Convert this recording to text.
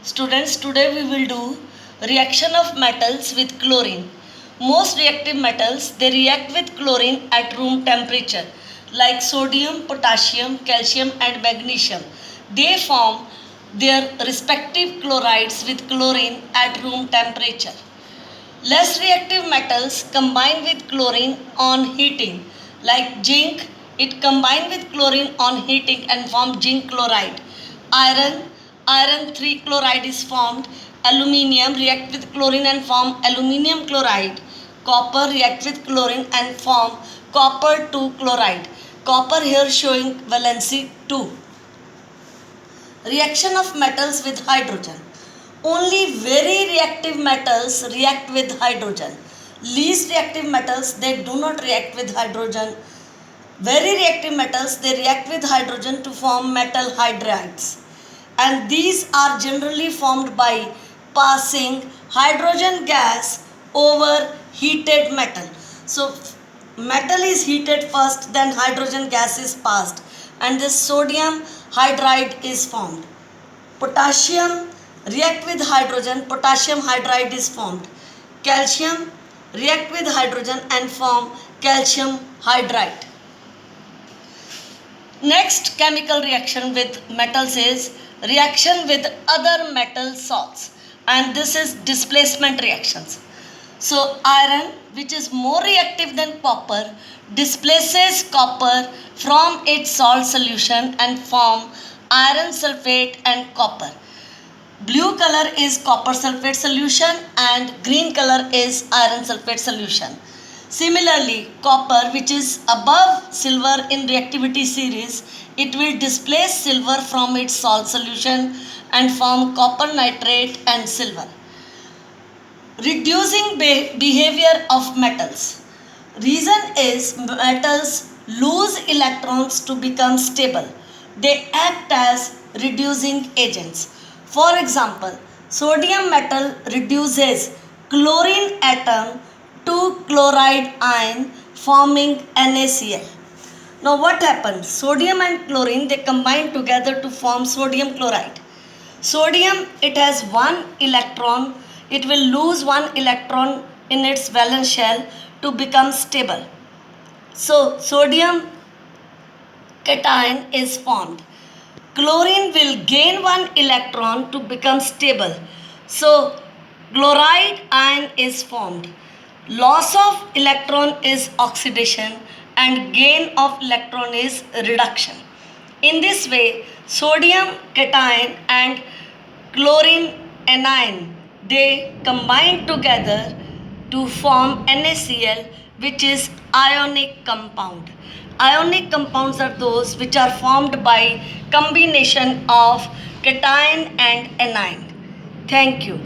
Students, today we will do reaction of metals with chlorine. Most reactive metals they react with chlorine at room temperature, like sodium, potassium, calcium, and magnesium. They form their respective chlorides with chlorine at room temperature. Less reactive metals combine with chlorine on heating, like zinc. It combine with chlorine on heating and form zinc chloride. Iron 3 chloride is formed. Aluminium react with chlorine and form aluminium chloride. Copper react with chlorine and form copper 2 chloride. Copper here showing valency 2. Reaction of metals with hydrogen. Only very reactive metals react with hydrogen. Least reactive metals they do not react with hydrogen. Very reactive metals they react with hydrogen to form metal hydrides, and these are generally formed by passing hydrogen gas over heated metal. So metal is heated first, then hydrogen gas is passed, and this sodium hydride is formed. Potassium react with hydrogen, potassium hydride is formed. Calcium react with hydrogen and form calcium hydride. Next chemical reaction with metals is reaction with other metal salts, and this is displacement reactions. So iron, which is more reactive than copper, displaces copper from its salt solution and form iron sulfate and copper. Blue color is copper sulfate solution and green color is iron sulfate solution. Similarly, copper, which is above silver in reactivity series, it will displace silver from its salt solution and form copper nitrate and silver. Reducing behavior of metals. Reason is metals lose electrons to become stable. They act as reducing agents. For example, sodium metal reduces chlorine atom to chloride ion forming NaCl. Now what happens? Sodium and chlorine they combine together to form sodium chloride. Sodium it has one electron. It will lose one electron in its valence shell to become stable. So sodium cation is formed. Chlorine will gain one electron to become stable. So chloride ion is formed. Loss of electron is oxidation and gain of electron is reduction. In this way, sodium cation and chlorine anion they combine together to form NaCl, which is ionic compound. Ionic compounds are those which are formed by combination of cation and anion. Thank you.